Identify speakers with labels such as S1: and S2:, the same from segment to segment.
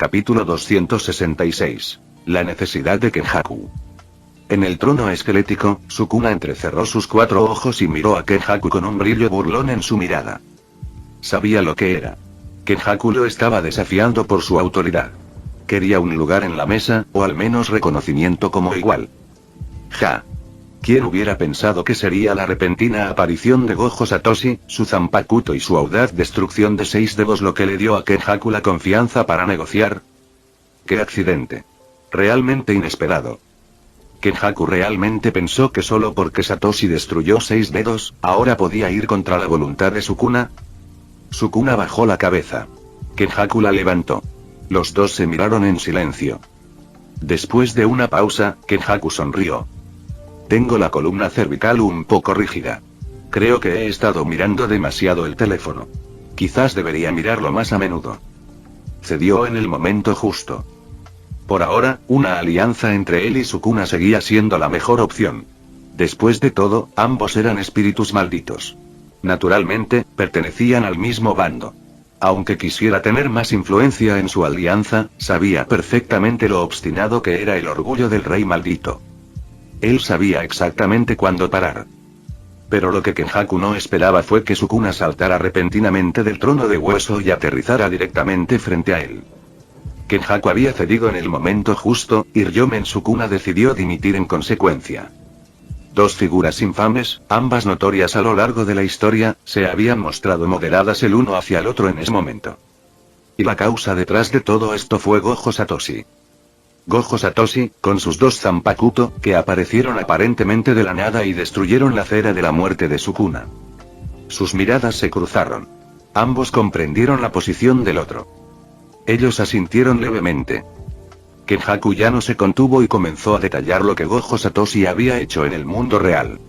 S1: Capítulo 266. La necesidad de Kenjaku. En el trono esquelético, Sukuna entrecerró sus 4 ojos y miró a Kenjaku con un brillo burlón en su mirada. Sabía lo que era. Kenjaku lo estaba desafiando por su autoridad. Quería un lugar en la mesa, o al menos reconocimiento como igual. Ja. ¿Quién hubiera pensado que sería la repentina aparición de Gojo Satoshi, su Zanpakuto y su audaz destrucción de 6 dedos lo que le dio a Kenjaku la confianza para negociar? ¡Qué accidente! Realmente inesperado. Kenjaku realmente pensó que solo porque Satoshi destruyó 6 dedos, ahora podía ir contra la voluntad de Sukuna. Sukuna bajó la cabeza. Kenjaku la levantó. Los dos se miraron en silencio. Después de una pausa, Kenjaku sonrió. Tengo la columna cervical un poco rígida. Creo que he estado mirando demasiado el teléfono. Quizás debería mirarlo más a menudo. Cedió en el momento justo. Por ahora, una alianza entre él y Sukuna seguía siendo la mejor opción. Después de todo, ambos eran espíritus malditos. Naturalmente, pertenecían al mismo bando. Aunque quisiera tener más influencia en su alianza, sabía perfectamente lo obstinado que era el orgullo del rey maldito. Él sabía exactamente cuándo parar. Pero lo que Kenjaku no esperaba fue que Sukuna saltara repentinamente del trono de hueso y aterrizara directamente frente a él. Kenjaku había cedido en el momento justo, y Ryomen Sukuna decidió dimitir en consecuencia. 2 figuras infames, ambas notorias a lo largo de la historia, se habían mostrado moderadas el uno hacia el otro en ese momento. Y la causa detrás de todo esto fue Gojo Satoshi. Gojo Satoshi, con sus 2 Zanpakuto, que aparecieron aparentemente de la nada y destruyeron la cera de la muerte de Sukuna. Sus miradas se cruzaron. Ambos comprendieron la posición del otro. Ellos asintieron levemente. Kenjaku ya no se contuvo y comenzó a detallar lo que Gojo Satoshi había hecho en el mundo real.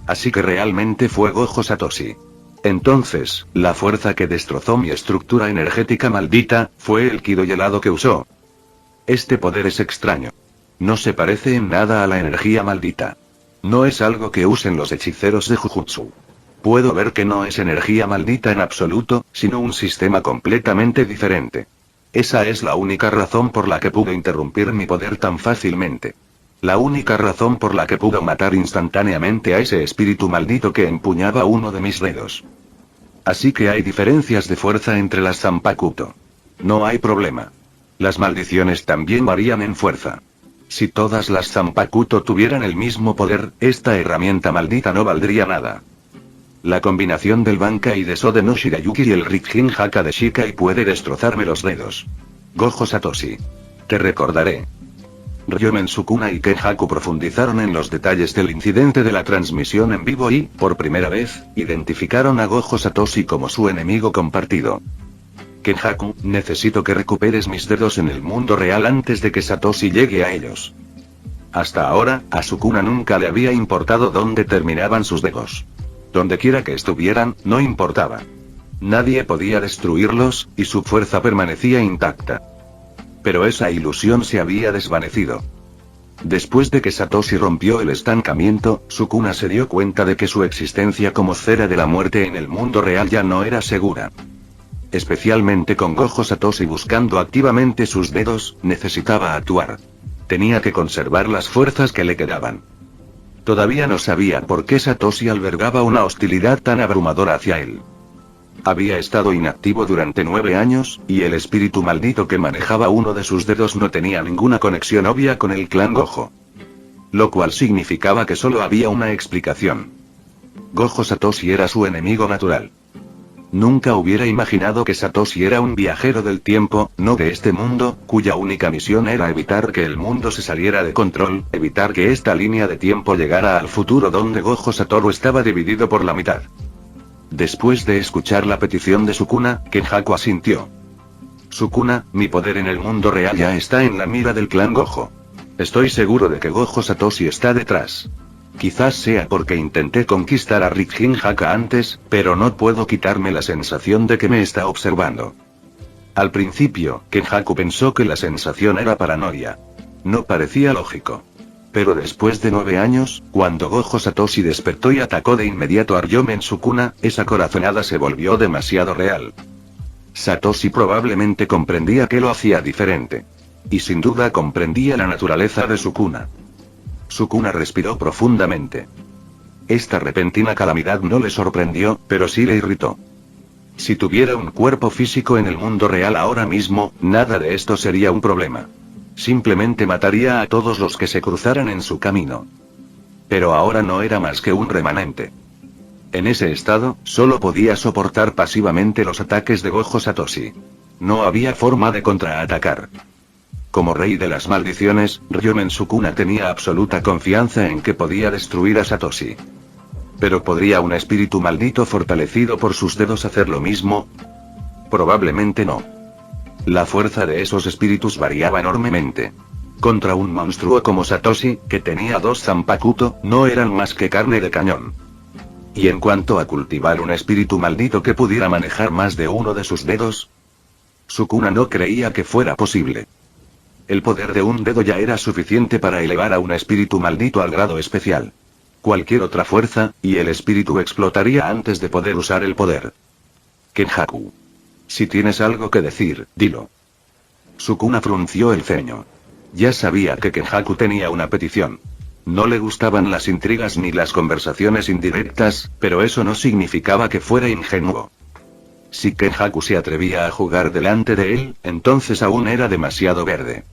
S1: Así que realmente fue Gojo Satoshi. Entonces, la fuerza que destrozó mi estructura energética maldita, fue el Kido helado que usó. Este poder es extraño. No se parece en nada a la energía maldita. No es algo que usen los hechiceros de Jujutsu. Puedo ver que no es energía maldita en absoluto, sino un sistema completamente diferente. Esa es la única razón por la que pudo interrumpir mi poder tan fácilmente. La única razón por la que pudo matar instantáneamente a ese espíritu maldito que empuñaba uno de mis dedos. Así que hay diferencias de fuerza entre las Zanpakuto. No hay problema. Las maldiciones también varían en fuerza. Si todas las Zanpakuto tuvieran el mismo poder, esta herramienta maldita no valdría nada. La combinación del Bankai de Sode no Shirayuki y el Rijin Haka de Shikai puede destrozarme los dedos. Gojo Satoshi. Te recordaré. Ryomen Sukuna y Kenjaku profundizaron en los detalles del incidente de la transmisión en vivo y, por primera vez, identificaron a Gojo Satoshi como su enemigo compartido. Kenjaku, necesito que recuperes mis dedos en el mundo real antes de que Satoshi llegue a ellos. Hasta ahora, a Sukuna nunca le había importado dónde terminaban sus dedos. Donde quiera que estuvieran, no importaba. Nadie podía destruirlos, y su fuerza permanecía intacta. Pero esa ilusión se había desvanecido. Después de que Satoshi rompió el estancamiento, Sukuna se dio cuenta de que su existencia como cera de la muerte en el mundo real ya no era segura. Especialmente con Gojo Satoshi buscando activamente sus dedos, necesitaba actuar. Tenía que conservar las fuerzas que le quedaban. Todavía no sabía por qué Satoshi albergaba una hostilidad tan abrumadora hacia él. Había estado inactivo durante 9 años, y el espíritu maldito que manejaba uno de sus dedos no tenía ninguna conexión obvia con el clan Gojo. Lo cual significaba que solo había una explicación. Gojo Satoshi era su enemigo natural. Nunca hubiera imaginado que Satoshi era un viajero del tiempo, no de este mundo, cuya única misión era evitar que el mundo se saliera de control, evitar que esta línea de tiempo llegara al futuro donde Gojo Satoru estaba dividido por la mitad. Después de escuchar la petición de Sukuna, Kenjaku asintió. Sukuna, mi poder en el mundo real ya está en la mira del clan Gojo. Estoy seguro de que Gojo Satoshi está detrás. Quizás sea porque intenté conquistar a Rijin Haka antes, pero no puedo quitarme la sensación de que me está observando. Al principio, Kenjaku pensó que la sensación era paranoia. No parecía lógico. Pero después de 9 años, cuando Gojo Satoshi despertó y atacó de inmediato a Ryomen Sukuna, esa corazonada se volvió demasiado real. Satoshi probablemente comprendía que lo hacía diferente. Y sin duda comprendía la naturaleza de Sukuna. Sukuna respiró profundamente. Esta repentina calamidad no le sorprendió, pero sí le irritó. Si tuviera un cuerpo físico en el mundo real ahora mismo, nada de esto sería un problema. Simplemente mataría a todos los que se cruzaran en su camino. Pero ahora no era más que un remanente. En ese estado, solo podía soportar pasivamente los ataques de Gojo Satoshi. No había forma de contraatacar. Como rey de las maldiciones, Ryomen Sukuna tenía absoluta confianza en que podía destruir a Satoshi. ¿Pero podría un espíritu maldito fortalecido por sus dedos hacer lo mismo? Probablemente no. La fuerza de esos espíritus variaba enormemente. Contra un monstruo como Satoshi, que tenía 2 Zanpakuto, no eran más que carne de cañón. Y en cuanto a cultivar un espíritu maldito que pudiera manejar más de uno de sus dedos, Sukuna no creía que fuera posible. El poder de un dedo ya era suficiente para elevar a un espíritu maldito al grado especial. Cualquier otra fuerza, y el espíritu explotaría antes de poder usar el poder. Kenjaku. Si tienes algo que decir, dilo. Sukuna frunció el ceño. Ya sabía que Kenjaku tenía una petición. No le gustaban las intrigas ni las conversaciones indirectas, pero eso no significaba que fuera ingenuo. Si Kenjaku se atrevía a jugar delante de él, entonces aún era demasiado verde.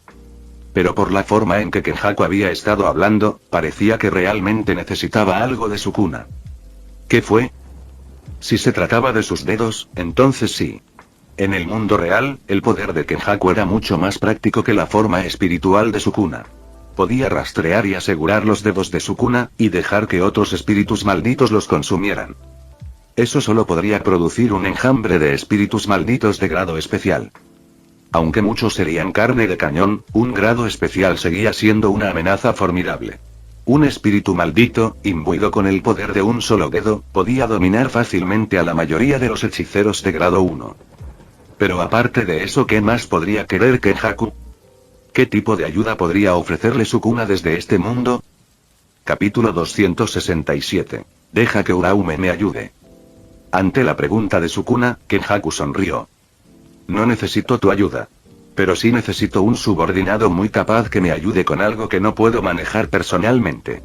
S1: Pero por la forma en que Kenjaku había estado hablando, parecía que realmente necesitaba algo de Sukuna. ¿Qué fue? Si se trataba de sus dedos, entonces sí. En el mundo real, el poder de Kenjaku era mucho más práctico que la forma espiritual de Sukuna. Podía rastrear y asegurar los dedos de Sukuna, y dejar que otros espíritus malditos los consumieran. Eso solo podría producir un enjambre de espíritus malditos de grado especial. Aunque muchos serían carne de cañón, un grado especial seguía siendo una amenaza formidable. Un espíritu maldito, imbuido con el poder de un solo dedo, podía dominar fácilmente a la mayoría de los hechiceros de grado 1. Pero aparte de eso, ¿qué más podría querer Kenjaku? ¿Qué tipo de ayuda podría ofrecerle Sukuna desde este mundo? Capítulo 267. Deja que Uraume me ayude. Ante la pregunta de Sukuna, Kenjaku sonrió. No necesito tu ayuda. Pero sí necesito un subordinado muy capaz que me ayude con algo que no puedo manejar personalmente.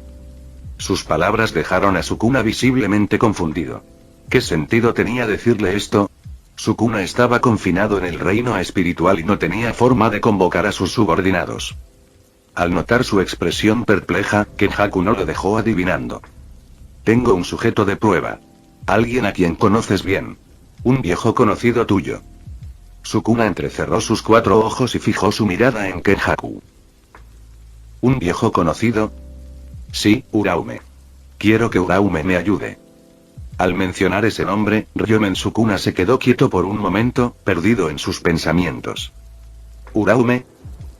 S1: Sus palabras dejaron a Sukuna visiblemente confundido. ¿Qué sentido tenía decirle esto? Sukuna estaba confinado en el reino espiritual y no tenía forma de convocar a sus subordinados. Al notar su expresión perpleja, Kenjaku no lo dejó adivinando. Tengo un sujeto de prueba. Alguien a quien conoces bien. Un viejo conocido tuyo. Sukuna entrecerró sus 4 ojos y fijó su mirada en Kenjaku. ¿Un viejo conocido? Sí, Uraume. Quiero que Uraume me ayude. Al mencionar ese nombre, Ryomen Sukuna se quedó quieto por un momento, perdido en sus pensamientos. ¿Uraume?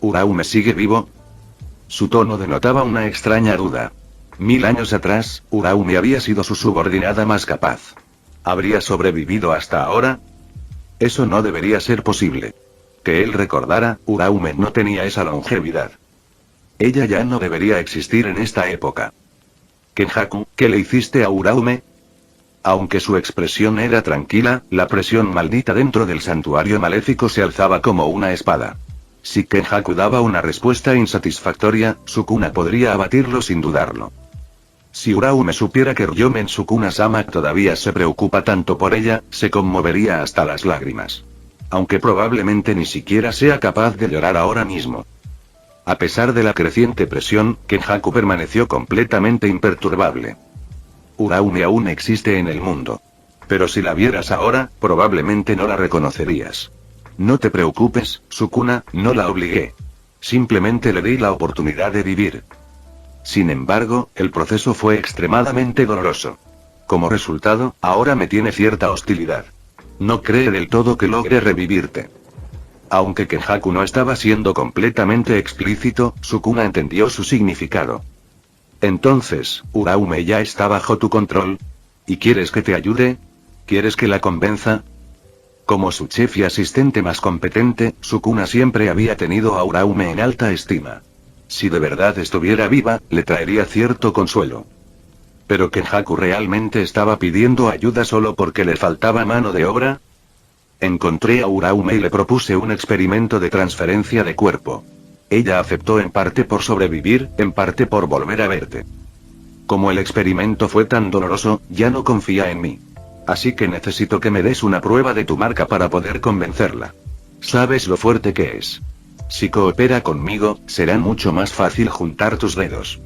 S1: ¿Uraume sigue vivo? Su tono denotaba una extraña duda. 1000 años atrás, Uraume había sido su subordinada más capaz. ¿Habría sobrevivido hasta ahora? Eso no debería ser posible. Que él recordara, Uraume no tenía esa longevidad. Ella ya no debería existir en esta época. Kenjaku, ¿qué le hiciste a Uraume? Aunque su expresión era tranquila, la presión maldita dentro del santuario maléfico se alzaba como una espada. Si Kenjaku daba una respuesta insatisfactoria, Sukuna podría abatirlo sin dudarlo. Si Uraume supiera que Ryomen Sukuna-sama todavía se preocupa tanto por ella, se conmovería hasta las lágrimas. Aunque probablemente ni siquiera sea capaz de llorar ahora mismo. A pesar de la creciente presión, Kenjaku permaneció completamente imperturbable. Uraume aún existe en el mundo. Pero si la vieras ahora, probablemente no la reconocerías. No te preocupes, Sukuna, no la obligué. Simplemente le di la oportunidad de vivir. Sin embargo, el proceso fue extremadamente doloroso. Como resultado, ahora me tiene cierta hostilidad. No cree del todo que logre revivirte. Aunque Kenjaku no estaba siendo completamente explícito, Sukuna entendió su significado. Entonces, Uraume ya está bajo tu control. ¿Y quieres que te ayude? ¿Quieres que la convenza? Como su chef y asistente más competente, Sukuna siempre había tenido a Uraume en alta estima. Si de verdad estuviera viva, le traería cierto consuelo. ¿Pero Kenjaku realmente estaba pidiendo ayuda solo porque le faltaba mano de obra? Encontré a Uraume y le propuse un experimento de transferencia de cuerpo. Ella aceptó en parte por sobrevivir, en parte por volver a verte. Como el experimento fue tan doloroso, ya no confía en mí. Así que necesito que me des una prueba de tu marca para poder convencerla. Sabes lo fuerte que es. Si coopera conmigo, será mucho más fácil juntar tus dedos.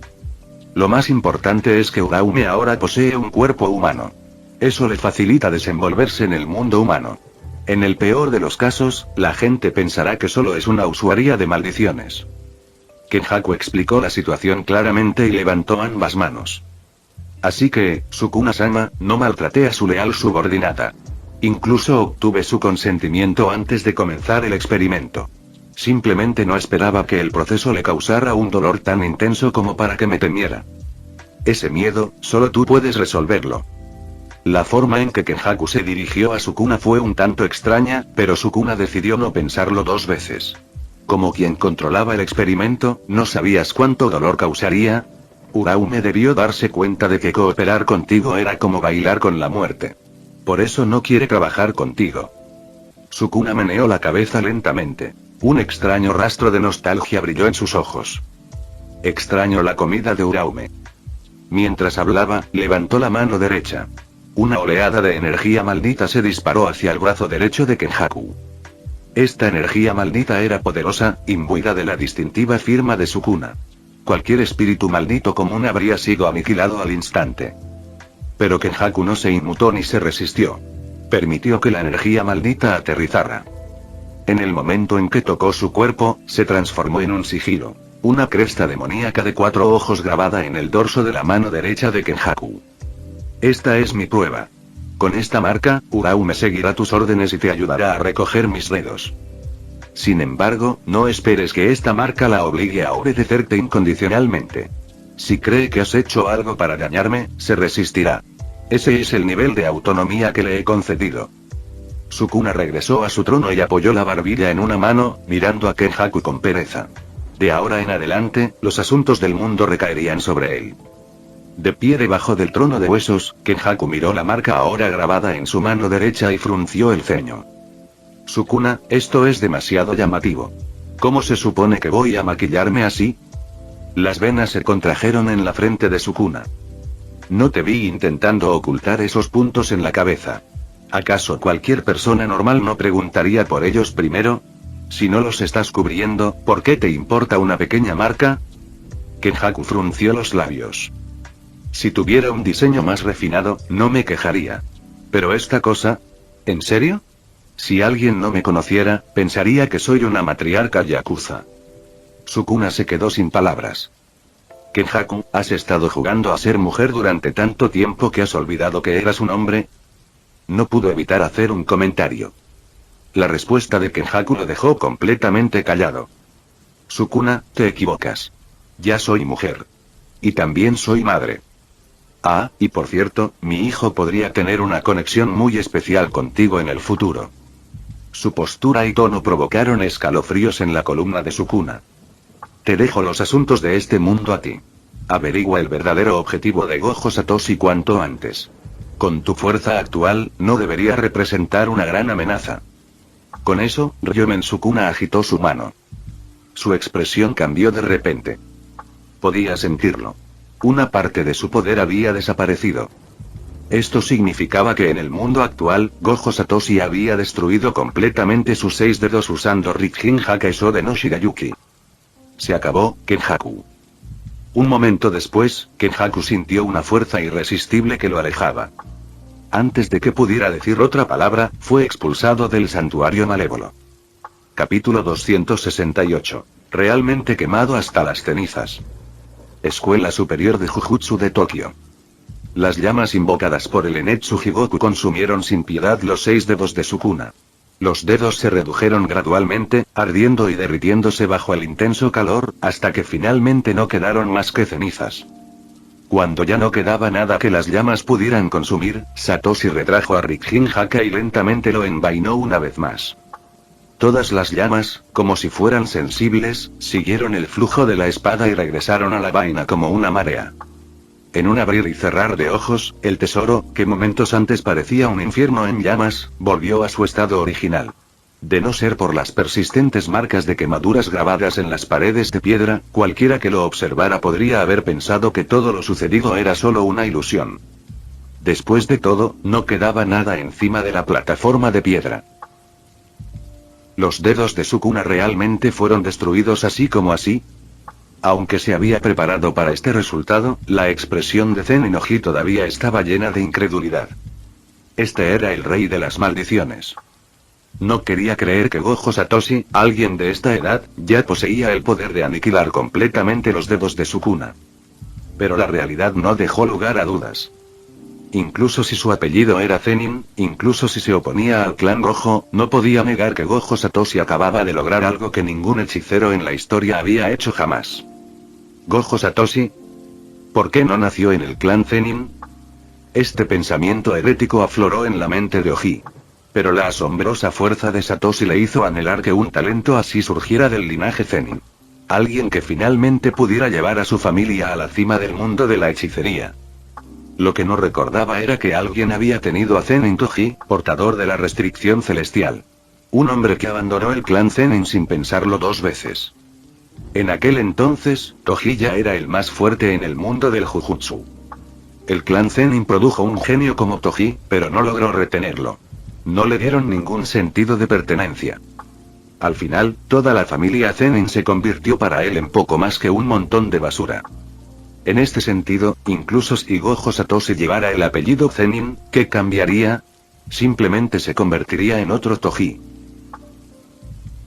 S1: Lo más importante es que Uraume ahora posee un cuerpo humano. Eso le facilita desenvolverse en el mundo humano. En el peor de los casos, la gente pensará que solo es una usuaria de maldiciones. Kenjaku explicó la situación claramente y levantó ambas manos. Así que, Sukuna-sama, no maltraté a su leal subordinata. Incluso obtuve su consentimiento antes de comenzar el experimento. Simplemente no esperaba que el proceso le causara un dolor tan intenso como para que me temiera. Ese miedo, solo tú puedes resolverlo. La forma en que Kenjaku se dirigió a Sukuna fue un tanto extraña, pero Sukuna decidió no pensarlo dos veces. Como quien controlaba el experimento, ¿no sabías cuánto dolor causaría? Uraume debió darse cuenta de que cooperar contigo era como bailar con la muerte. Por eso no quiere trabajar contigo. Sukuna meneó la cabeza lentamente. Un extraño rastro de nostalgia brilló en sus ojos. Extraño la comida de Uraume. Mientras hablaba, levantó la mano derecha. Una oleada de energía maldita se disparó hacia el brazo derecho de Kenjaku. Esta energía maldita era poderosa, imbuida de la distintiva firma de Sukuna. Cualquier espíritu maldito común habría sido aniquilado al instante. Pero Kenjaku no se inmutó ni se resistió. Permitió que la energía maldita aterrizara. En el momento en que tocó su cuerpo, se transformó en un sigilo. Una cresta demoníaca de 4 ojos grabada en el dorso de la mano derecha de Kenjaku. Esta es mi prueba. Con esta marca, Uraume seguirá tus órdenes y te ayudará a recoger mis dedos. Sin embargo, no esperes que esta marca la obligue a obedecerte incondicionalmente. Si cree que has hecho algo para dañarme, se resistirá. Ese es el nivel de autonomía que le he concedido. Sukuna regresó a su trono y apoyó la barbilla en una mano, mirando a Kenjaku con pereza. De ahora en adelante, los asuntos del mundo recaerían sobre él. De pie debajo del trono de huesos, Kenjaku miró la marca ahora grabada en su mano derecha y frunció el ceño. Sukuna, esto es demasiado llamativo. ¿Cómo se supone que voy a maquillarme así? Las venas se contrajeron en la frente de Sukuna. No te vi intentando ocultar esos puntos en la cabeza. ¿Acaso cualquier persona normal no preguntaría por ellos primero? Si no los estás cubriendo, ¿por qué te importa una pequeña marca? Kenjaku frunció los labios. Si tuviera un diseño más refinado, no me quejaría. Pero esta cosa... ¿En serio? Si alguien no me conociera, pensaría que soy una matriarca yakuza. Sukuna se quedó sin palabras. Kenjaku, ¿has estado jugando a ser mujer durante tanto tiempo que has olvidado que eras un hombre? No pudo evitar hacer un comentario. La respuesta de Kenjaku lo dejó completamente callado. Sukuna, te equivocas. Ya soy mujer. Y también soy madre. Ah, y por cierto, mi hijo podría tener una conexión muy especial contigo en el futuro. Su postura y tono provocaron escalofríos en la columna de Sukuna. Te dejo los asuntos de este mundo a ti. Averigua el verdadero objetivo de Gojo Satoshi cuanto antes. Con tu fuerza actual, no debería representar una gran amenaza. Con eso, Ryomen Sukuna agitó su mano. Su expresión cambió de repente. Podía sentirlo. Una parte de su poder había desaparecido. Esto significaba que en el mundo actual, Gojo Satoshi había destruido completamente sus 6 dedos usando Rikin Hakeso de no Shigayuki. Se acabó, Kenjaku. Un momento después, Kenjaku sintió una fuerza irresistible que lo alejaba. Antes de que pudiera decir otra palabra, fue expulsado del santuario malévolo. Capítulo 268. Realmente quemado hasta las cenizas. Escuela Superior de Jujutsu de Tokio. Las llamas invocadas por el Enetsu Higoku consumieron sin piedad los 6 dedos de Sukuna. Los dedos se redujeron gradualmente, ardiendo y derritiéndose bajo el intenso calor, hasta que finalmente no quedaron más que cenizas. Cuando ya no quedaba nada que las llamas pudieran consumir, Satoshi retrajo a Rikin Haka y lentamente lo envainó una vez más. Todas las llamas, como si fueran sensibles, siguieron el flujo de la espada y regresaron a la vaina como una marea. En un abrir y cerrar de ojos, el tesoro, que momentos antes parecía un infierno en llamas, volvió a su estado original. De no ser por las persistentes marcas de quemaduras grabadas en las paredes de piedra, cualquiera que lo observara podría haber pensado que todo lo sucedido era solo una ilusión. Después de todo, no quedaba nada encima de la plataforma de piedra. ¿Los dedos de Sukuna realmente fueron destruidos así como así? Aunque se había preparado para este resultado, la expresión de Zen Inoji todavía estaba llena de incredulidad. Este era el rey de las maldiciones. No quería creer que Gojo Satoshi, alguien de esta edad, ya poseía el poder de aniquilar completamente los dedos de Sukuna. Pero la realidad no dejó lugar a dudas. Incluso si su apellido era Zenin, incluso si se oponía al clan rojo, no podía negar que Gojo Satoshi acababa de lograr algo que ningún hechicero en la historia había hecho jamás. ¿Gojo Satoshi? ¿Por qué no nació en el clan Zenin? Este pensamiento herético afloró en la mente de Oji. Pero la asombrosa fuerza de Satoshi le hizo anhelar que un talento así surgiera del linaje Zenin. Alguien que finalmente pudiera llevar a su familia a la cima del mundo de la hechicería. Lo que no recordaba era que alguien había tenido a Zenin Toji, portador de la restricción celestial. Un hombre que abandonó el clan Zenin sin pensarlo dos veces. En aquel entonces, Toji ya era el más fuerte en el mundo del Jujutsu. El clan Zenin produjo un genio como Toji, pero no logró retenerlo. No le dieron ningún sentido de pertenencia. Al final, toda la familia Zenin se convirtió para él en poco más que un montón de basura. En este sentido, incluso si Gojo Satoshi llevara el apellido Zenin, ¿qué cambiaría? Simplemente se convertiría en otro Toji.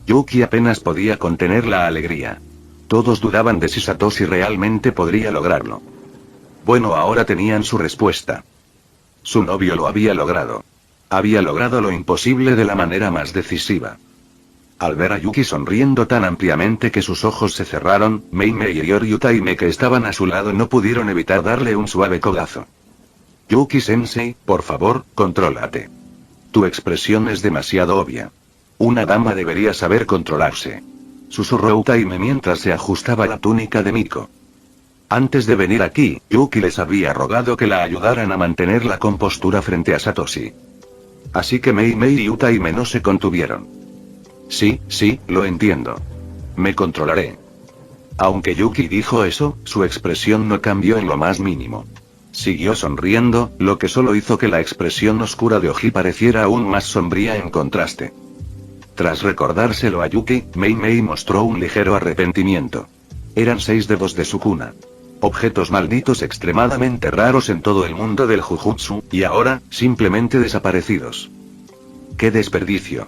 S1: Yuki apenas podía contener la alegría. Todos dudaban de si Satoshi realmente podría lograrlo. Bueno, ahora tenían su respuesta. Su novio lo había logrado. Había logrado lo imposible de la manera más decisiva. Al ver a Yuki sonriendo tan ampliamente que sus ojos se cerraron, Mei-Mei y Oryutaime que estaban a su lado no pudieron evitar darle un suave codazo. Yuki-sensei, por favor, contrólate. Tu expresión es demasiado obvia. Una dama debería saber controlarse. Susurró Utaime mientras se ajustaba la túnica de Miko. Antes de venir aquí, Yuki les había rogado que la ayudaran a mantener la compostura frente a Satoshi. Así que Mei-Mei y Utaime no se contuvieron. Sí, lo entiendo. Me controlaré. Aunque Yuki dijo eso, su expresión no cambió en lo más mínimo. Siguió sonriendo, lo que solo hizo que la expresión oscura de Oji pareciera aún más sombría en contraste. Tras recordárselo a Yuki, Mei-Mei mostró un ligero arrepentimiento. Eran 6 dedos de Sukuna. Objetos malditos extremadamente raros en todo el mundo del Jujutsu, y ahora, simplemente desaparecidos. ¡Qué desperdicio!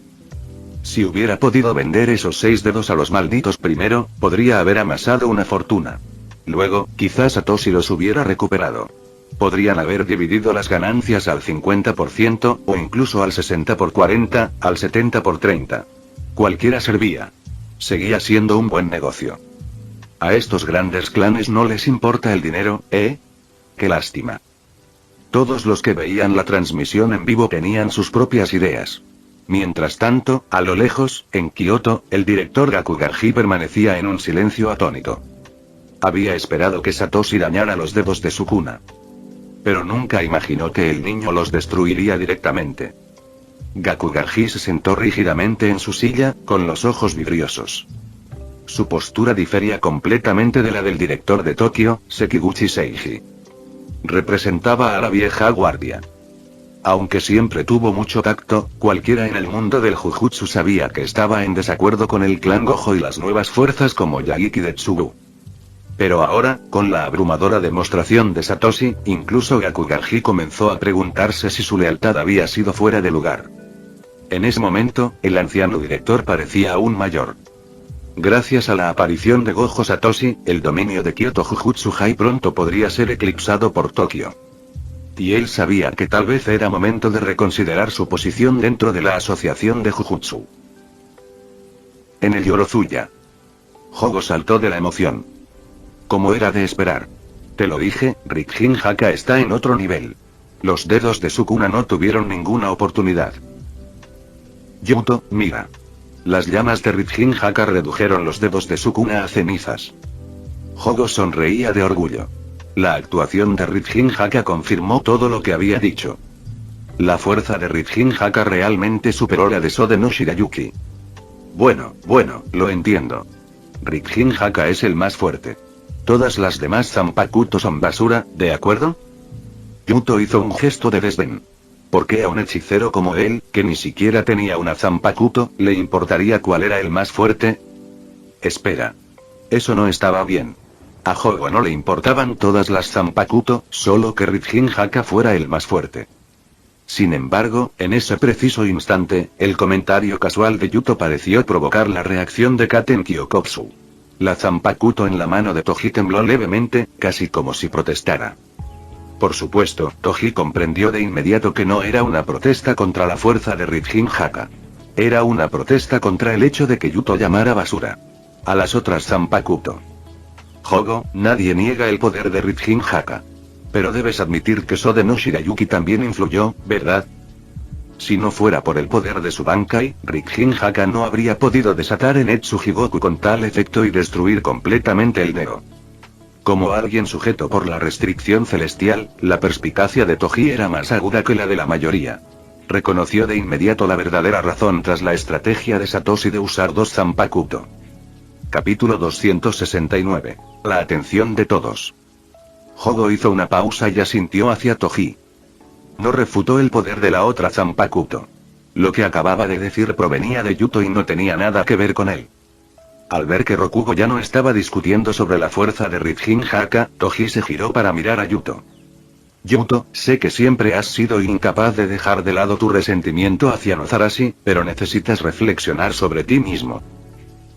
S1: Si hubiera podido vender esos 6 dedos a los malditos primero, podría haber amasado una fortuna. Luego, quizás Satoshi los hubiera recuperado. Podrían haber dividido las ganancias al 50%, o incluso al 60 por 40, al 70 por 30. Cualquiera servía. Seguía siendo un buen negocio. A estos grandes clanes no les importa el dinero, ¿eh? ¡Qué lástima! Todos los que veían la transmisión en vivo tenían sus propias ideas. Mientras tanto, a lo lejos, en Kioto, el director Gakugarji permanecía en un silencio atónito. Había esperado que Satoshi dañara los dedos de Sukuna. Pero nunca imaginó que el niño los destruiría directamente. Gakugarji se sentó rígidamente en su silla, con los ojos vidriosos. Su postura difería completamente de la del director de Tokio, Sekiguchi Seiji. Representaba a la vieja guardia. Aunque siempre tuvo mucho tacto, cualquiera en el mundo del Jujutsu sabía que estaba en desacuerdo con el clan Gojo y las nuevas fuerzas como Yaiki Detsugu. Pero ahora, con la abrumadora demostración de Satoshi, incluso Gakugarji comenzó a preguntarse si su lealtad había sido fuera de lugar. En ese momento, el anciano director parecía aún mayor. Gracias a la aparición de Gojo Satoshi, el dominio de Kyoto Jujutsu High pronto podría ser eclipsado por Tokio. Y él sabía que tal vez era momento de reconsiderar su posición dentro de la asociación de Jujutsu. En el Yorozuya. Hogo saltó de la emoción. Como era de esperar. Te lo dije, Rijin Haka está en otro nivel. Los dedos de Sukuna no tuvieron ninguna oportunidad. Yuto, mira. Las llamas de Rijin Haka redujeron los dedos de Sukuna a cenizas. Hogo sonreía de orgullo. La actuación de Ritjin Haka confirmó todo lo que había dicho. La fuerza de Ritjin Haka realmente superó la de Sode no Shirayuki. Bueno, lo entiendo. Ritjin Haka es el más fuerte. Todas las demás Zanpakuto son basura, ¿de acuerdo? Yuto hizo un gesto de desdén. ¿Por qué a un hechicero como él, que ni siquiera tenía una Zanpakuto, le importaría cuál era el más fuerte? Espera. Eso no estaba bien. A Hogo no le importaban todas las Zanpakuto, solo que Ritjin Haka fuera el más fuerte. Sin embargo, en ese preciso instante, el comentario casual de Yuto pareció provocar la reacción de Katen Kyokotsu. La Zanpakuto en la mano de Toji tembló levemente, casi como si protestara. Por supuesto, Toji comprendió de inmediato que no era una protesta contra la fuerza de Ritjin Haka. Era una protesta contra el hecho de que Yuto llamara basura a las otras Zanpakuto. Hogo, nadie niega el poder de Ritjin Haka. Pero debes admitir que Sode no Shirayuki también influyó, ¿verdad? Si no fuera por el poder de su Bankai, Ritjin Haka no habría podido desatar en Etsujigoku con tal efecto y destruir completamente el Neo. Como alguien sujeto por la restricción celestial, la perspicacia de Toji era más aguda que la de la mayoría. Reconoció de inmediato la verdadera razón tras la estrategia de Satoshi de usar dos Zanpakuto. Capítulo 269. La atención de todos. Hogo hizo una pausa y asintió hacia Toji. No refutó el poder de la otra Zanpakuto. Lo que acababa de decir provenía de Yuto y no tenía nada que ver con él. Al ver que Rokugo ya no estaba discutiendo sobre la fuerza de Ritjin Haka, Toji se giró para mirar a Yuto. Yuto, sé que siempre has sido incapaz de dejar de lado tu resentimiento hacia Nozarashi, pero necesitas reflexionar sobre ti mismo.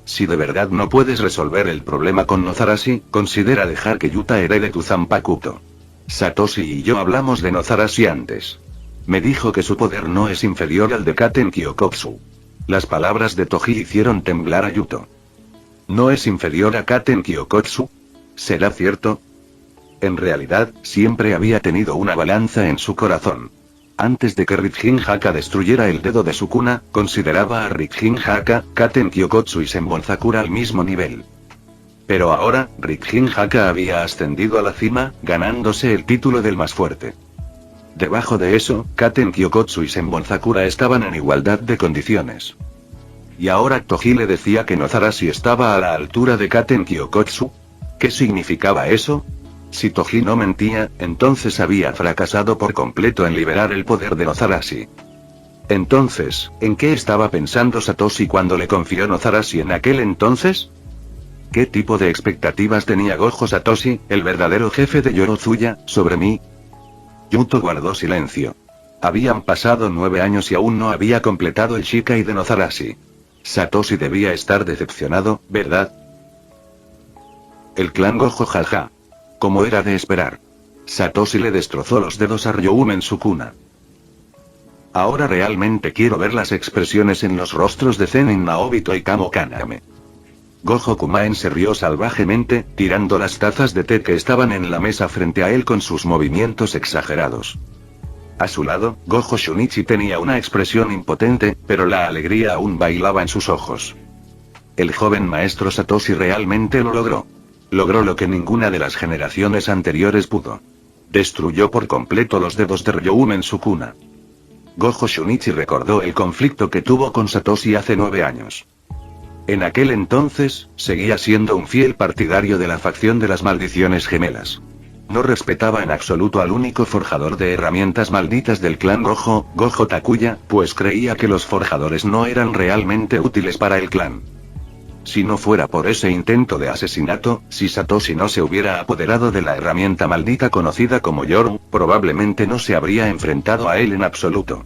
S1: Si de verdad no puedes resolver el problema con Nozarashi, considera dejar que Yuta herede tu Zanpakuto. Satoshi y yo hablamos de Nozarashi antes. Me dijo que su poder no es inferior al de Katen Kyokotsu. Las palabras de Toji hicieron temblar a Yuto. ¿No es inferior a Katen Kyokotsu? ¿Será cierto? En realidad, siempre había tenido una balanza en su corazón. Antes de que Ritjin Haka destruyera el dedo de Sukuna, consideraba a Ritjin Haka, Katen Kyokotsu y Senbonzakura al mismo nivel. Pero ahora, Ritjin Haka había ascendido a la cima, ganándose el título del más fuerte. Debajo de eso, Katen Kyokotsu y Senbonzakura estaban en igualdad de condiciones. Y ahora Toji le decía que Nozarashi estaba a la altura de Katen Kyokotsu. ¿Qué significaba eso? Si Toji no mentía, entonces había fracasado por completo en liberar el poder de Nozarashi. Entonces, ¿en qué estaba pensando Satoshi cuando le confió Nozarashi en aquel entonces? ¿Qué tipo de expectativas tenía Gojo Satoshi, el verdadero jefe de Yorozuya, sobre mí? Yuto guardó silencio. Habían pasado 9 años y aún no había completado el Shikai de Nozarashi. Satoshi debía estar decepcionado, ¿verdad? El clan Gojo jaja. Como era de esperar. Satoshi le destrozó los dedos a Ryoumen Sukuna. Ahora realmente quiero ver las expresiones en los rostros de Zenin Naobito y Kamo Kaname. Gojo Kumaen se rió salvajemente, tirando las tazas de té que estaban en la mesa frente a él con sus movimientos exagerados. A su lado, Gojo Shunichi tenía una expresión impotente, pero la alegría aún bailaba en sus ojos. El joven maestro Satoshi realmente lo logró. Logró lo que ninguna de las generaciones anteriores pudo. Destruyó por completo los dedos de Ryoumen Sukuna. Gojo Shunichi recordó el conflicto que tuvo con Satoshi hace 9 años. En aquel entonces, seguía siendo un fiel partidario de la facción de las maldiciones gemelas. No respetaba en absoluto al único forjador de herramientas malditas del clan Gojo, Gojo Takuya, pues creía que los forjadores no eran realmente útiles para el clan. Si no fuera por ese intento de asesinato, si Satoshi no se hubiera apoderado de la herramienta maldita conocida como Yoru, probablemente no se habría enfrentado a él en absoluto.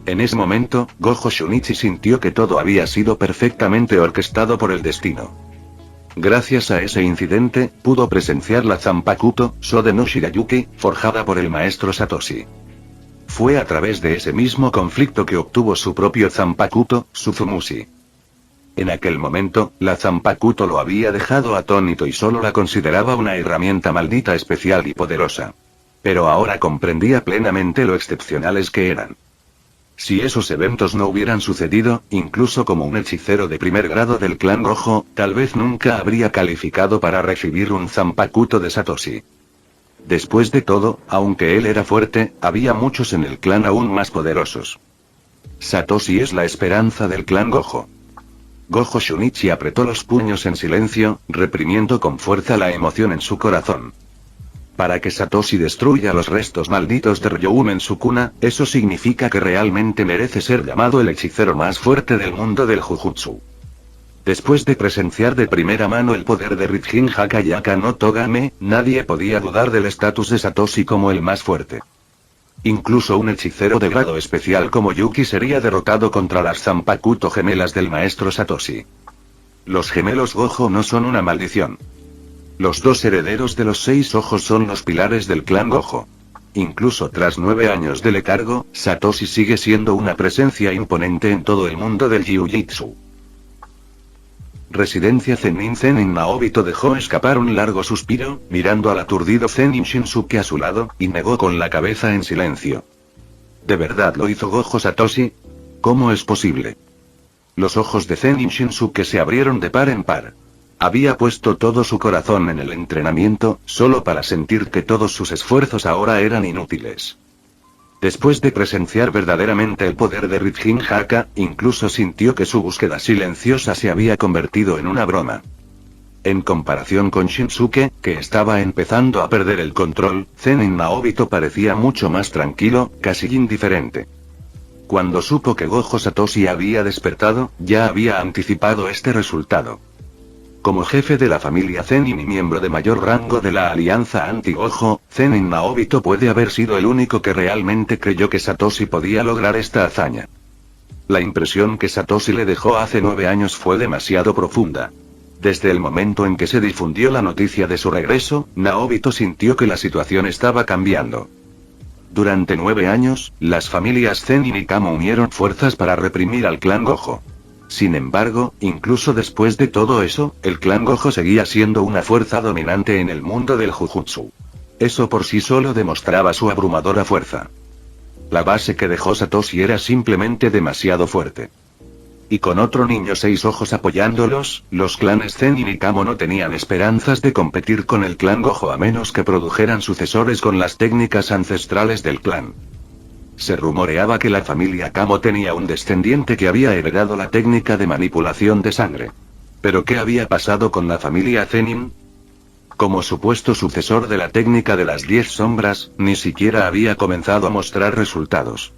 S1: En ese momento, Gojo Shunichi sintió que todo había sido perfectamente orquestado por el destino. Gracias a ese incidente, pudo presenciar la Zanpakuto, Sode no Shirayuki, forjada por el maestro Satoshi. Fue a través de ese mismo conflicto que obtuvo su propio Zanpakuto, Suzumushi. En aquel momento, la Zanpakuto lo había dejado atónito y solo la consideraba una herramienta maldita especial y poderosa. Pero ahora comprendía plenamente lo excepcionales que eran. Si esos eventos no hubieran sucedido, incluso como un hechicero de primer grado del clan Gojo, tal vez nunca habría calificado para recibir un Zanpakuto de Satoshi. Después de todo, aunque él era fuerte, había muchos en el clan aún más poderosos. Satoshi es la esperanza del clan Gojo. Gojo Shunichi apretó los puños en silencio, reprimiendo con fuerza la emoción en su corazón. Para que Satoshi destruya los restos malditos de Ryoumen Sukuna, eso significa que realmente merece ser llamado el hechicero más fuerte del mundo del Jujutsu. Después de presenciar de primera mano el poder de Rijin Hakayaka no Togame, nadie podía dudar del estatus de Satoshi como el más fuerte. Incluso un hechicero de grado especial como Yuki sería derrotado contra las Zanpakuto gemelas del maestro Satoshi. Los gemelos Gojo no son una maldición. Los dos herederos de los 6 ojos son los pilares del clan Gojo. Incluso tras 9 años de letargo, Satoshi sigue siendo una presencia imponente en todo el mundo del Jiu-Jitsu. Residencia Zenin. Zenin Naobito dejó escapar un largo suspiro, mirando al aturdido Zenin Shinsuke a su lado, y negó con la cabeza en silencio. ¿De verdad lo hizo Gojo Satoshi? ¿Cómo es posible? Los ojos de Zenin Shinsuke se abrieron de par en par. Había puesto todo su corazón en el entrenamiento, solo para sentir que todos sus esfuerzos ahora eran inútiles. Después de presenciar verdaderamente el poder de Rijin Haka, incluso sintió que su búsqueda silenciosa se había convertido en una broma. En comparación con Shinsuke, que estaba empezando a perder el control, Zenin Naobito parecía mucho más tranquilo, casi indiferente. Cuando supo que Gojo Satoshi había despertado, ya había anticipado este resultado. Como jefe de la familia Zenin y miembro de mayor rango de la alianza anti-Gojo, Zenin Naobito puede haber sido el único que realmente creyó que Satoshi podía lograr esta hazaña. La impresión que Satoshi le dejó hace 9 años fue demasiado profunda. Desde el momento en que se difundió la noticia de su regreso, Naobito sintió que la situación estaba cambiando. Durante 9 años, las familias Zenin y Kamo unieron fuerzas para reprimir al clan Gojo. Sin embargo, incluso después de todo eso, el clan Gojo seguía siendo una fuerza dominante en el mundo del Jujutsu. Eso por sí solo demostraba su abrumadora fuerza. La base que dejó Satoshi era simplemente demasiado fuerte. Y con otro niño 6 ojos apoyándolos, los clanes Zenin y Kamo no tenían esperanzas de competir con el clan Gojo a menos que produjeran sucesores con las técnicas ancestrales del clan. Se rumoreaba que la familia Kamo tenía un descendiente que había heredado la técnica de manipulación de sangre. ¿Pero qué había pasado con la familia Zenin? Como supuesto sucesor de la técnica de las 10 sombras, ni siquiera había comenzado a mostrar resultados.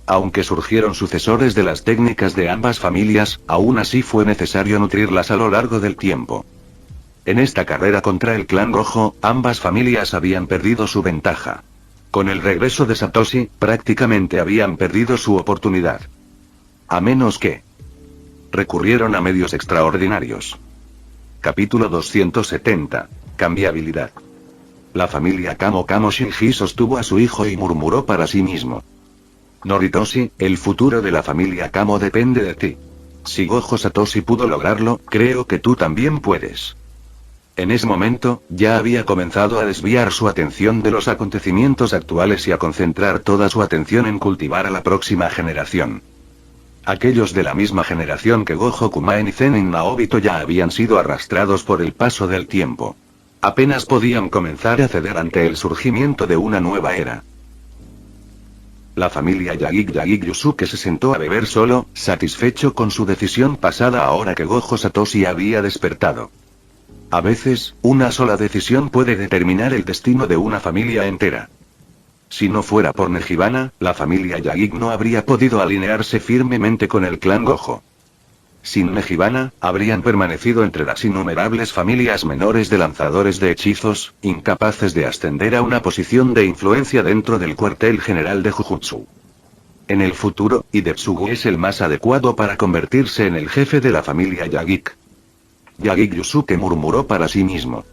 S1: Aunque surgieron sucesores de las técnicas de ambas familias, aún así fue necesario nutrirlas a lo largo del tiempo. En esta carrera contra el clan Gojo, ambas familias habían perdido su ventaja. Con el regreso de Satoshi, prácticamente habían perdido su oportunidad. A menos que recurrieron a medios extraordinarios. Capítulo 270. Cambiabilidad. La familia Kamo Shinji sostuvo a su hijo y murmuró para sí mismo. Noritoshi, el futuro de la familia Kamo depende de ti. Si Gojo Satoshi pudo lograrlo, creo que tú también puedes. En ese momento, ya había comenzado a desviar su atención de los acontecimientos actuales y a concentrar toda su atención en cultivar a la próxima generación. Aquellos de la misma generación que Gojo Kumaen y Zenin Naobito ya habían sido arrastrados por el paso del tiempo. Apenas podían comenzar a ceder ante el surgimiento de una nueva era. La familia Yagik Yusuke se sentó a beber solo, satisfecho con su decisión pasada ahora que Gojo Satoshi había despertado. A veces, una sola decisión puede determinar el destino de una familia entera. Si no fuera por Nejibana, la familia Yagik no habría podido alinearse firmemente con el clan Gojo. Sin Nejibana, habrían permanecido entre las innumerables familias menores de lanzadores de hechizos, incapaces de ascender a una posición de influencia dentro del cuartel general de Jujutsu. En el futuro, Hidetsugu es el más adecuado para convertirse en el jefe de la familia Yagik. Yagik Yusuke murmuró para sí mismo.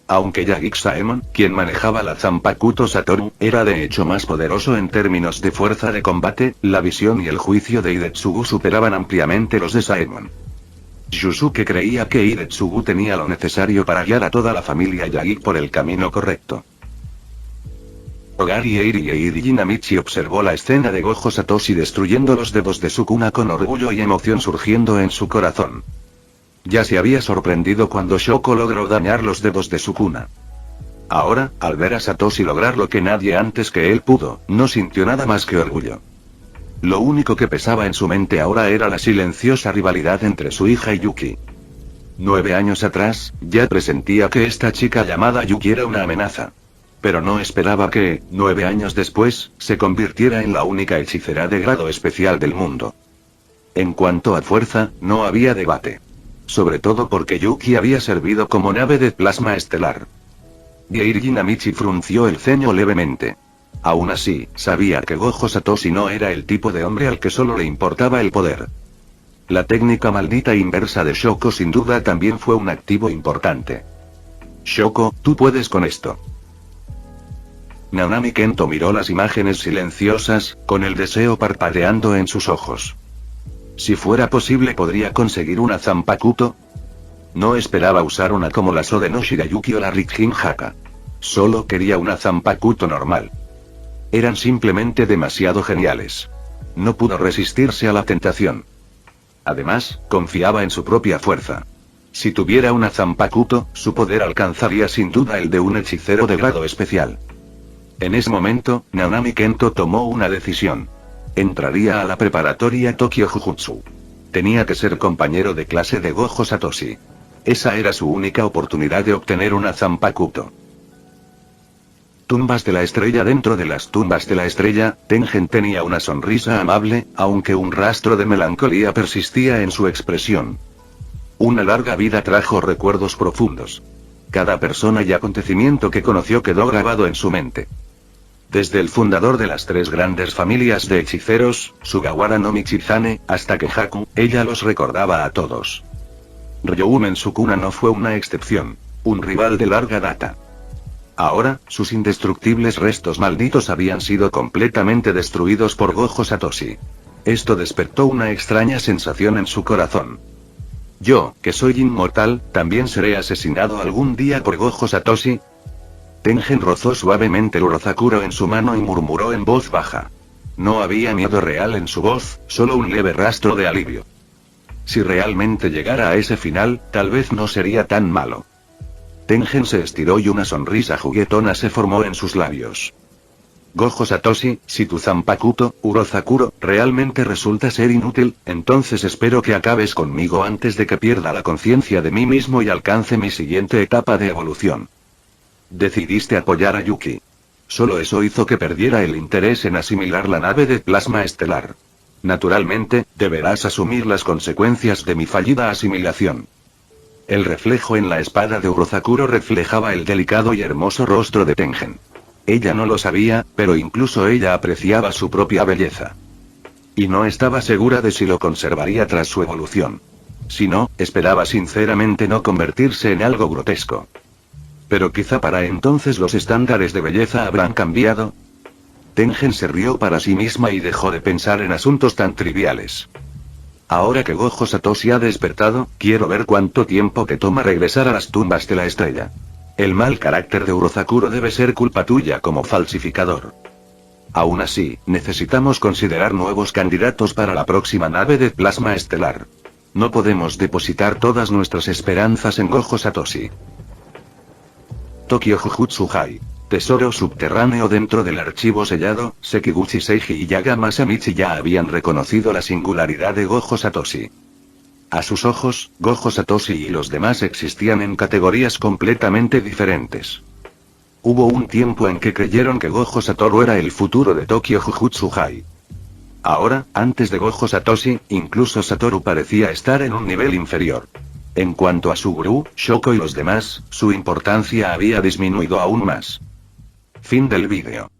S1: Aunque Yagik Saemon, quien manejaba la Zanpakuto Satoru, era de hecho más poderoso en términos de fuerza de combate, la visión y el juicio de Hidetsugu superaban ampliamente los de Saemon. Yusuke creía que Hidetsugu tenía lo necesario para guiar a toda la familia Yagik por el camino correcto. Ogari Eiri Jinamichi observó la escena de Gojo Satoshi destruyendo los dedos de Sukuna con orgullo y emoción surgiendo en su corazón. Ya se había sorprendido cuando Shoko logró dañar los dedos de Sukuna. Ahora, al ver a Satoshi lograr lo que nadie antes que él pudo, no sintió nada más que orgullo. Lo único que pesaba en su mente ahora era la silenciosa rivalidad entre su hija y Yuki. 9 años atrás, ya presentía que esta chica llamada Yuki era una amenaza. Pero no esperaba que, 9 años después, se convirtiera en la única hechicera de grado especial del mundo. En cuanto a fuerza, no había debate. Sobre todo porque Yuki había servido como nave de plasma estelar. Geirji Namichi frunció el ceño levemente. Aún así, sabía que Gojo Satoshi no era el tipo de hombre al que solo le importaba el poder. La técnica maldita inversa de Shoko sin duda también fue un activo importante. Shoko, tú puedes con esto. Nanami Kento miró las imágenes silenciosas, con el deseo parpadeando en sus ojos. Si fuera posible podría conseguir una Zanpakuto. No esperaba usar una como la Sode no Shirayuki o la Rikin Haka. Solo quería una Zanpakuto normal. Eran simplemente demasiado geniales. No pudo resistirse a la tentación. Además, confiaba en su propia fuerza. Si tuviera una Zanpakuto, su poder alcanzaría sin duda el de un hechicero de grado especial. En ese momento, Nanami Kento tomó una decisión. Entraría a la preparatoria Tokyo Jujutsu. Tenía que ser compañero de clase de Gojo Satoshi. Esa era su única oportunidad de obtener una Zanpakuto. Tumbas de la estrella. Dentro de las tumbas de la estrella, Tengen tenía una sonrisa amable, aunque un rastro de melancolía persistía en su expresión. Una larga vida trajo recuerdos profundos. Cada persona y acontecimiento que conoció quedó grabado en su mente. Desde el fundador de las 3 grandes familias de hechiceros, Sugawara no Michizane, hasta Kenjaku, ella los recordaba a todos. Ryoumen Sukuna no fue una excepción, un rival de larga data. Ahora, sus indestructibles restos malditos habían sido completamente destruidos por Gojo Satoshi. Esto despertó una extraña sensación en su corazón. Yo, que soy inmortal, ¿también seré asesinado algún día por Gojo Satoshi? Tengen rozó suavemente el Urozakuro en su mano y murmuró en voz baja. No había miedo real en su voz, solo un leve rastro de alivio. Si realmente llegara a ese final, tal vez no sería tan malo. Tengen se estiró y una sonrisa juguetona se formó en sus labios. Gojo Satoshi, si tu Zanpakuto, Urozakuro, realmente resulta ser inútil, entonces espero que acabes conmigo antes de que pierda la conciencia de mí mismo y alcance mi siguiente etapa de evolución. Decidiste apoyar a Yuki. Solo eso hizo que perdiera el interés en asimilar la nave de plasma estelar. Naturalmente, deberás asumir las consecuencias de mi fallida asimilación. El reflejo en la espada de Urozakuro reflejaba el delicado y hermoso rostro de Tengen. Ella no lo sabía, pero incluso ella apreciaba su propia belleza. Y no estaba segura de si lo conservaría tras su evolución. Si no, esperaba sinceramente no convertirse en algo grotesco. Pero quizá para entonces los estándares de belleza habrán cambiado. Tengen se rió para sí misma y dejó de pensar en asuntos tan triviales. Ahora que Gojo Satoshi ha despertado, quiero ver cuánto tiempo te toma regresar a las tumbas de la estrella. El mal carácter de Urozakuro debe ser culpa tuya como falsificador. Aún así, necesitamos considerar nuevos candidatos para la próxima nave de plasma estelar. No podemos depositar todas nuestras esperanzas en Gojo Satoshi. Tokyo Jujutsu High. Tesoro subterráneo. Dentro del archivo sellado, Sekiguchi Seiji y Yaga Masamichi ya habían reconocido la singularidad de Gojo Satoshi. A sus ojos, Gojo Satoshi y los demás existían en categorías completamente diferentes. Hubo un tiempo en que creyeron que Gojo Satoru era el futuro de Tokyo Jujutsu High. Ahora, antes de Gojo Satoshi, incluso Satoru parecía estar en un nivel inferior. En cuanto a su gurú, Shoko y los demás, su importancia había disminuido aún más. Fin del vídeo.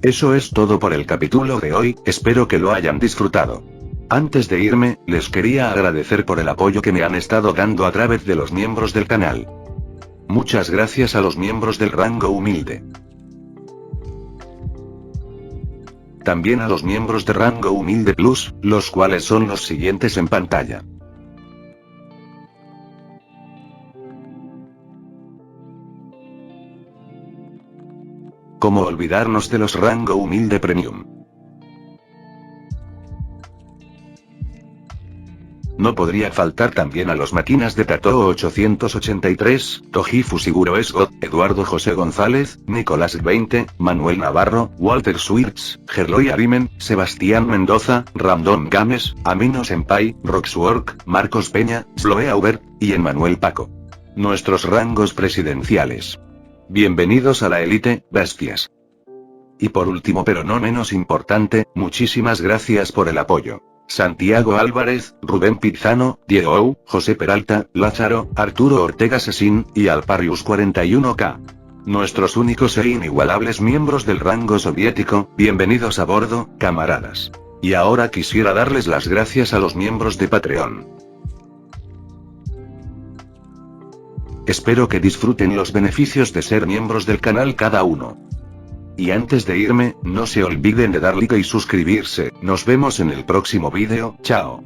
S1: Eso es todo por el capítulo de hoy, espero que lo hayan disfrutado. Antes de irme, les quería agradecer por el apoyo que me han estado dando a través de los miembros del canal. Muchas gracias a los miembros del rango humilde. También a los miembros de rango humilde plus, los cuales son los siguientes en pantalla. ¿Cómo olvidarnos de los rango humilde premium? No podría faltar también a los máquinas de Tatoo 883, Toji Fusiguro Esgot, Eduardo José González, Nicolás 20, Manuel Navarro, Walter Swirtz, Gerloy Arimen, Sebastián Mendoza, Random Games, Amino Senpai, Roxwork, Marcos Peña, Sloe Auber, y Emmanuel Paco. Nuestros rangos presidenciales. Bienvenidos a la élite, bestias. Y por último pero no menos importante, muchísimas gracias por el apoyo. Santiago Álvarez, Rubén Pizano, Diego Ou, José Peralta, Lázaro, Arturo Ortega Sesín, y Alparius 41K. Nuestros únicos e inigualables miembros del rango soviético, bienvenidos a bordo, camaradas. Y ahora quisiera darles las gracias a los miembros de Patreon. Espero que disfruten los beneficios de ser miembros del canal cada uno. Y antes de irme, no se olviden de dar like y suscribirse. Nos vemos en el próximo vídeo, chao.